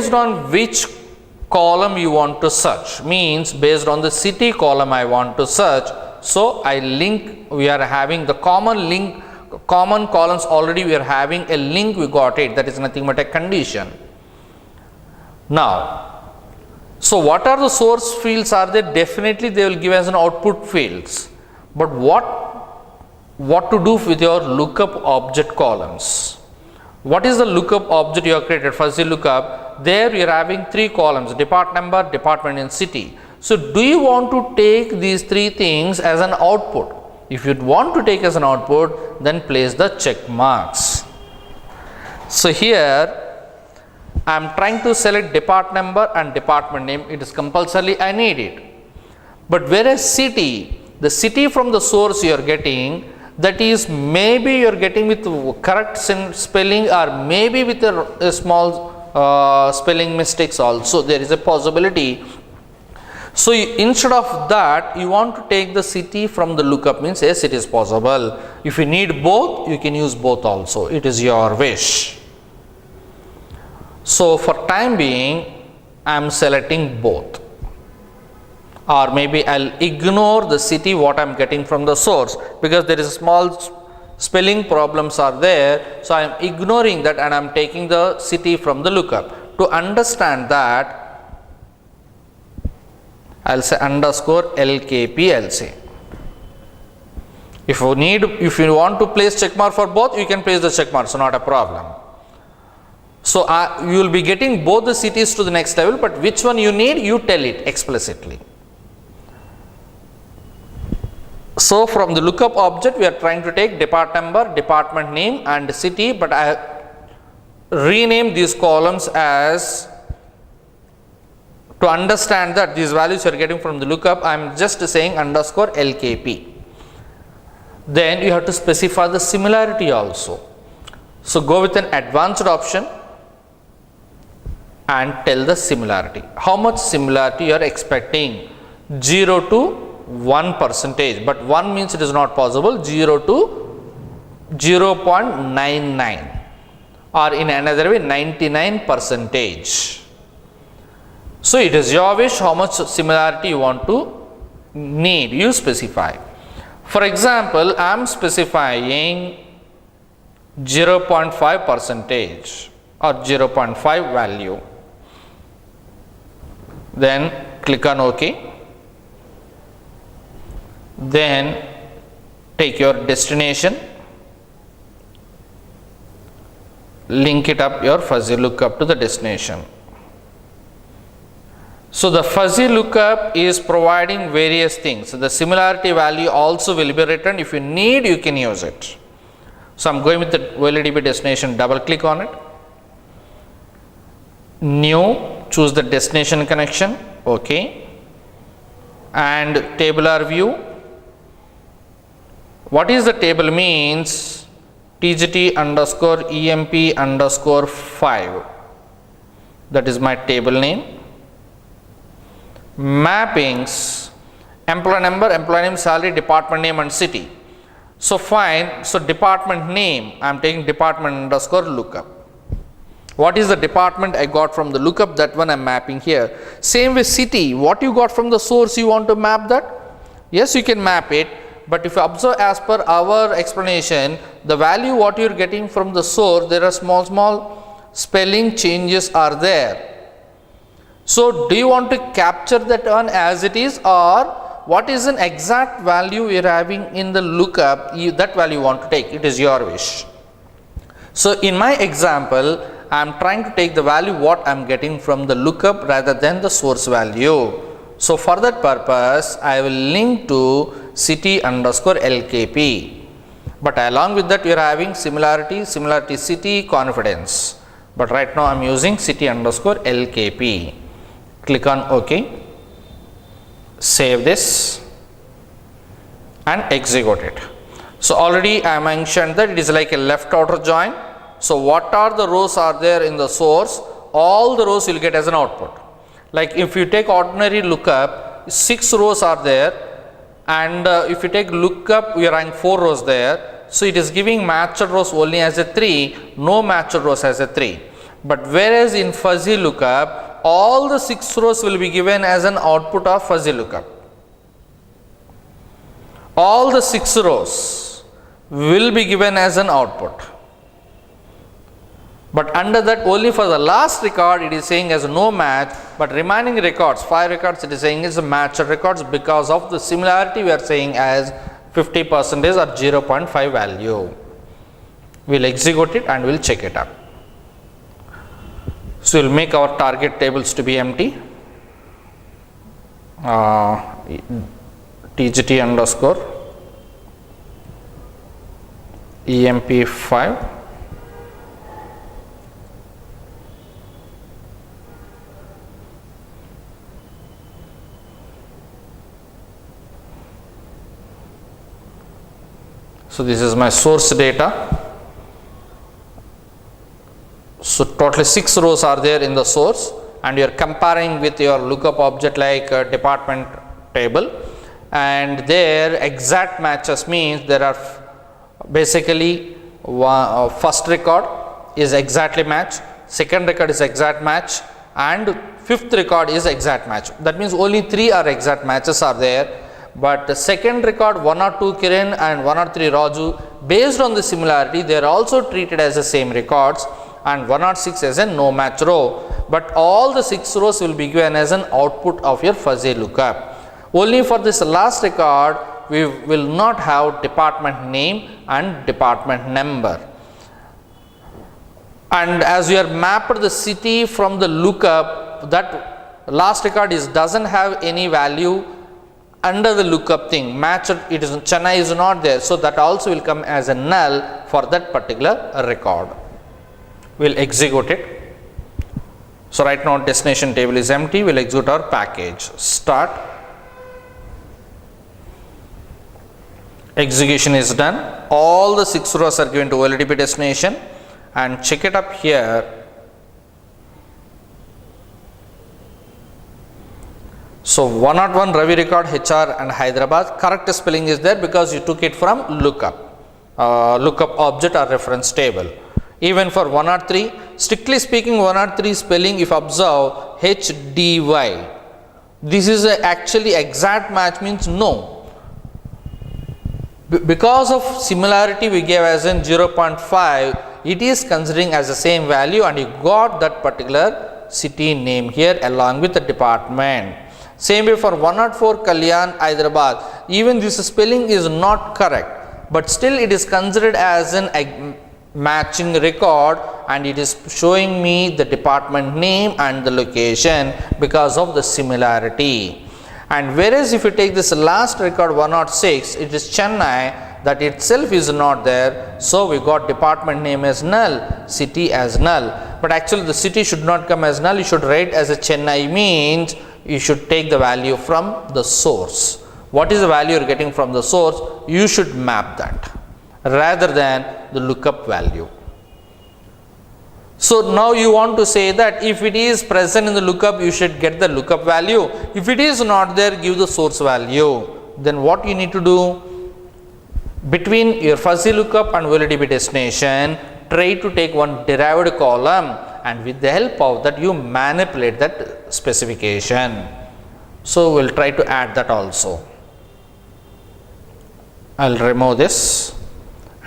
based on which column you want to search, means based on the city column I want to search. So I link, we are having the common link, common columns already, we are having a link, we got it, that is nothing but a condition. Now, so what are the source fields are there? Definitely they will give as an output fields, but what to do with your lookup object columns? What is the lookup object you have created? Fuzzy lookup, there we are having three columns, depart number, department and city. So do you want to take these three things as an output? If you want to take as an output, then place the check marks. So here I am trying to select depart number and department name, it is compulsory, I need it. But whereas city, the city from the source you are getting, that is maybe you are getting with correct spelling or maybe with a small spelling mistakes also, there is a possibility. So instead of that, you want to take the city from the lookup, means yes, it is possible. If you need both, you can use both also, it is your wish. So for time being, I am selecting both, or maybe I will ignore the city what I am getting from the source, because there is small spelling problems are there. So I am ignoring that and I am taking the city from the lookup. To understand that, I will say underscore LKP, I will say. If you want to place check mark for both, you can place the check mark, so not a problem. So you will be getting both the cities to the next level, but which one you need, you tell it explicitly. So from the lookup object, we are trying to take depart number, department name and city, but I rename these columns as, to understand that these values you are getting from the lookup, I am just saying underscore LKP. Then you have to specify the similarity also. So go with an advanced option and tell the similarity. How much similarity you are expecting? 0 to 1%, but 1 means it is not possible, 0 to 0.99, or in another way 99%. So it is your wish how much similarity you want to need, you specify. For example, I am specifying 0.5% or 0.5 value. Then click on OK. Then take your destination, link it up your fuzzy lookup to the destination. So the fuzzy lookup is providing various things. So the similarity value also will be written. If you need, you can use it. So I am going with the OLEDB destination, double click on it. New, choose the destination connection, OK. And tabular view. What is the table means? TGT underscore EMP underscore 5. That is my table name. Mappings, employee number, employee name, salary, department name and city. So fine, so department name, I am taking department underscore lookup. What is the department I got from the lookup, that one I am mapping here. Same with city, what you got from the source, you want to map that? Yes, you can map it, but if you observe as per our explanation, the value what you are getting from the source, there are small spelling changes are there. So do you want to capture that one as it is, or what is an exact value you are having in the lookup, that value you want to take, it is your wish. So in my example, I am trying to take the value what I am getting from the lookup rather than the source value. So for that purpose, I will link to city underscore LKP, but along with that we are having similarity city, confidence, but right now I am using city underscore LKP. Click on OK, save this and execute it. So already I mentioned that it is like a left outer join. So what are the rows are there in the source, all the rows will get as an output. Like if you take ordinary lookup, 6 rows are there, and if you take lookup, we are having 4 rows there. So it is giving matched rows only as a 3, no matched rows as a 3. But whereas in fuzzy lookup, all the 6 rows will be given as an output of fuzzy lookup. All the 6 rows will be given as an output. But under that, only for the last record it is saying as no match, but remaining records, 5 records, it is saying is matched records because of the similarity we are saying as 50% or 0.5 value. We will execute it and we will check it up. So, we will make our target tables to be empty. TGT underscore EMP5. So, this is my source data. So, totally 6 rows are there in the source, and you are comparing with your lookup object like department table, and there exact matches means there are basically first record is exactly match, second record is exact match, and fifth record is exact match. That means only 3 are exact matches are there. But the second record 1 or 2 Kiran and 1 or 3 Raju, based on the similarity they are also treated as the same records, and 1 or 6 as a no match row, but all the 6 rows will be given as an output of your fuzzy lookup. Only for this last record we will not have department name and department number. And as we are mapped the city from the lookup, that last record doesn't have any value under the lookup thing, match it is Chennai is not there, so that also will come as a null for that particular record. We will execute it. So, right now destination table is empty, we will execute our package. Start. Execution is done. All the 6 rows are given to OLTP destination, and check it up here. So, 101 Ravi record HR and Hyderabad, correct spelling is there because you took it from lookup, lookup object or reference table. Even for 103, strictly speaking 103 spelling if observe HDY, this is actually exact match means no. Because of similarity we gave as in 0.5, it is considering as the same value, and you got that particular city name here along with the department. Same way for 104 Kalyan Hyderabad, even this spelling is not correct, but still it is considered as an matching record, and it is showing me the department name and the location because of the similarity. And whereas if you take this last record 106, it is Chennai, that itself is not there, so we got department name as null, city as null, but actually the city should not come as null, you should write as a Chennai, means you should take the value from the source. What is the value you are getting from the source, you should map that rather than the lookup value. So, now you want to say that if it is present in the lookup, you should get the lookup value. If it is not there, give the source value. Then what you need to do? Between your fuzzy lookup and OLTP destination, try to take one derived column, and with the help of that you manipulate that specification. So, we will try to add that also. I will remove this,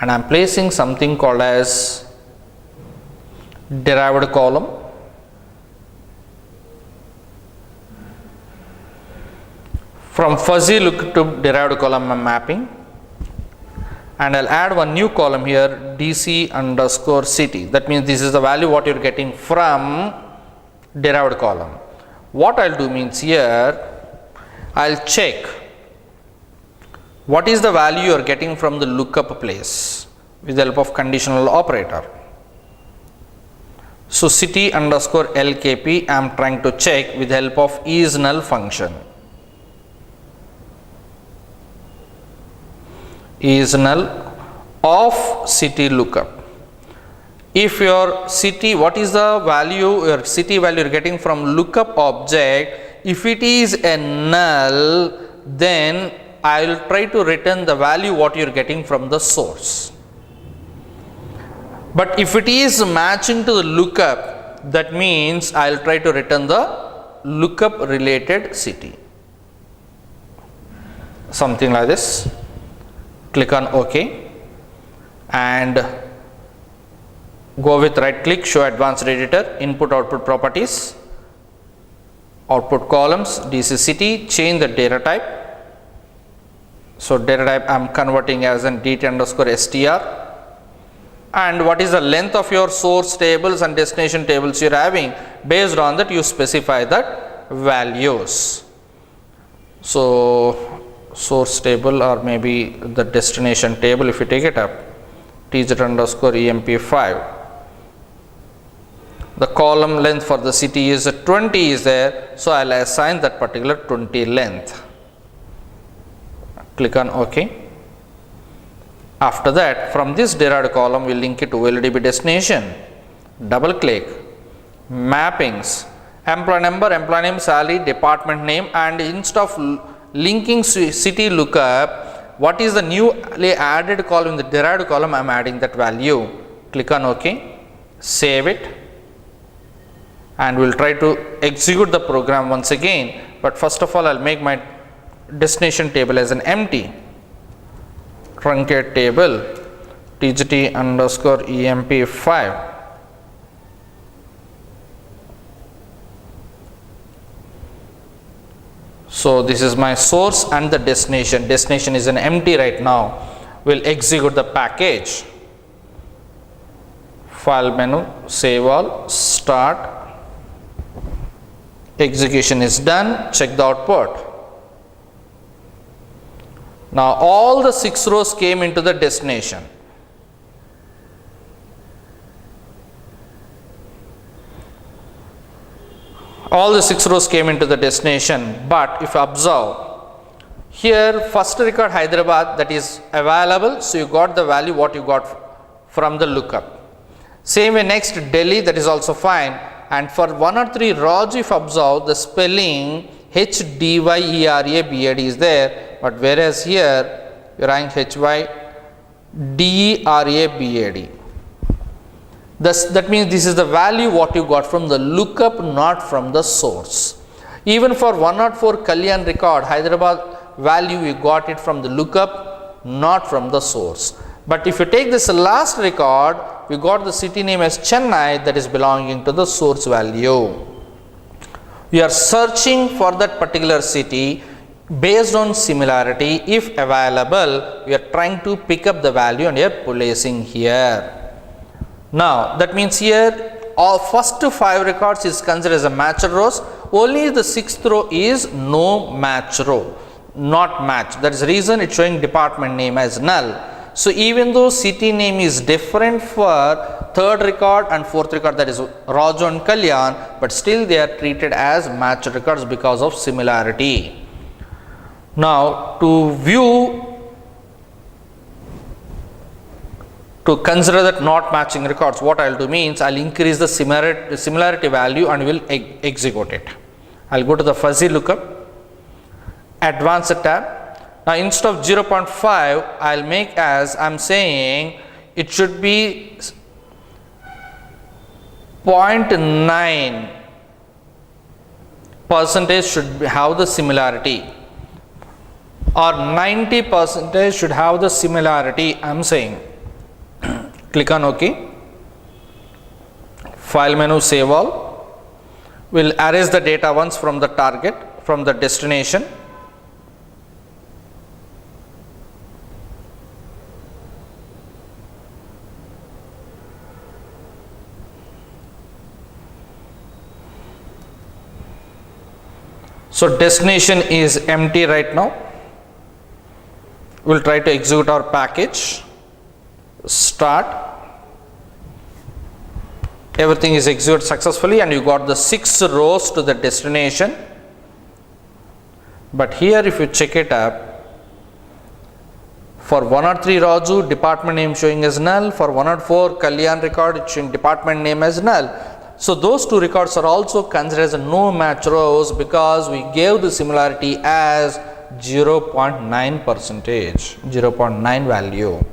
and I am placing something called as derived column. From fuzzy look to derived column I am mapping, and I will add one new column here, DC underscore city. That means this is the value what you are getting from derived column. What I will do means here I will check what is the value you are getting from the lookup place with the help of conditional operator. So, city underscore LKP I am trying to check with the help of is null function. Is null of city lookup. If your city, what is the value, your city value you are getting from lookup object, if it is a null, then I will try to return the value what you are getting from the source. But if it is matching to the lookup, that means I will try to return the lookup related city, something like this. Click on OK and go with right click, show advanced editor, input output properties, output columns, DC city, change the data type. So data type I am converting as an DT_str. And what is the length of your source tables and destination tables you are having? Based on that you specify that values. So source table or maybe the destination table, if you take it up, TZ_EMP5. The column length for the city is 20 is there, so I will assign that particular 20 length. Click on OK. After that, from this derived column we will link it to OLDB destination. Double click, mappings, employee number, employee name, salary, department name, and instead of linking city lookup, what is the newly added column in the derived column? I am adding that value. Click on OK, save it, and we will try to execute the program once again. But first of all, I will make my destination table as an empty. Truncate table TGT_EMP5. So this is my source and the destination. Destination is an empty right now. We'll execute the package. File menu, save all, start. Execution is done. Check the output. Now all the 6 rows came into the destination. All the 6 rows came into the destination, but if you observe here, first record Hyderabad, that is available, so you got the value what you got from the lookup. Same way next Delhi, that is also fine, and for 1 or 3 rows if you observe the spelling HDYERABAD is there, but whereas here you are writing HYDERABAD. That means this is the value what you got from the lookup, not from the source. Even for 104 Kalyan record, Hyderabad value we got it from the lookup, not from the source. But if you take this last record, we got the city name as Chennai, that is belonging to the source value. We are searching for that particular city based on similarity. If available, we are trying to pick up the value and we are placing here. Now that means here all first 5 records is considered as a matched rows. Only the 6th row is no match row, not matched. That is the reason it's showing department name as null. So even though city name is different for 3rd record and 4th record, that is Raju and Kalyan, but still they are treated as matched records because of similarity. Now to consider that not matching records, what I will do means I will increase the similarity value and will execute it. I will go to the fuzzy lookup, advanced tab. Now instead of 0.5, I will make as I am saying it should be 0.9% should have the similarity, or 90% should have the similarity. I am saying click on OK. File menu, save all. We will erase the data once from the target, from the destination. So destination is empty right now. We will try to execute our package. Start. Everything is executed successfully and you got the 6 rows to the destination. But here if you check it up, for 103 Raju, department name showing as null. For 104 Kalyan record, it's showing department name as null. So those 2 records are also considered as no match rows because we gave the similarity as 0.9%, 0.9 value.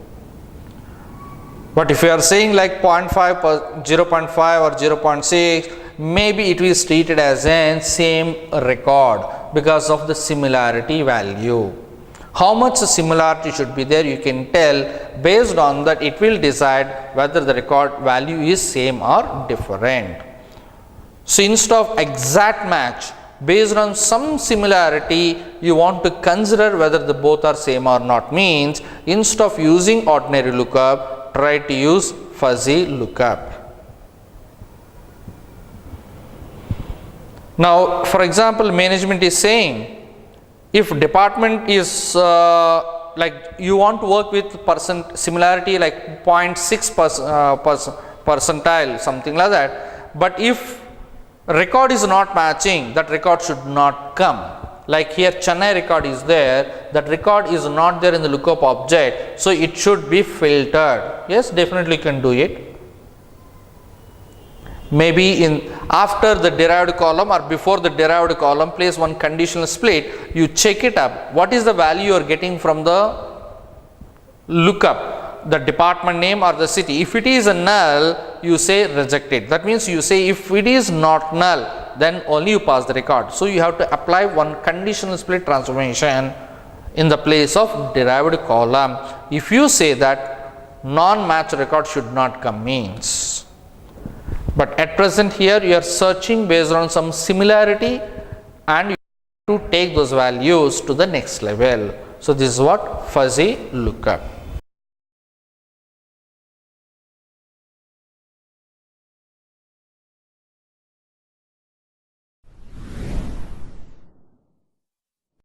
But if you are saying like 0.5 per 0.5 or 0.6, maybe it is treated as a same record because of the similarity value. How much similarity should be there, you can tell. Based on that, it will decide whether the record value is same or different. So instead of exact match, based on some similarity, you want to consider whether the both are same or not, means instead of using ordinary lookup, try to use fuzzy lookup. Now, for example, management is saying, if department is like you want to work with similarity like 0.6 percentile, something like that, but if record is not matching, that record should not come. Like here Chennai record is there, that record is not there in the lookup object, so it should be filtered. Yes, definitely can do it. Maybe in after the derived column or before the derived column, place one conditional split, you check it up. What is the value you are getting from the lookup, the department name or the city? If it is a null, you say reject it. That means you say if it is not null, then only you pass the record. So you have to apply one conditional split transformation in the place of derived column. If you say that non-match record should not come, means. But at present here you are searching based on some similarity and you have to take those values to the next level. So this is what fuzzy lookup.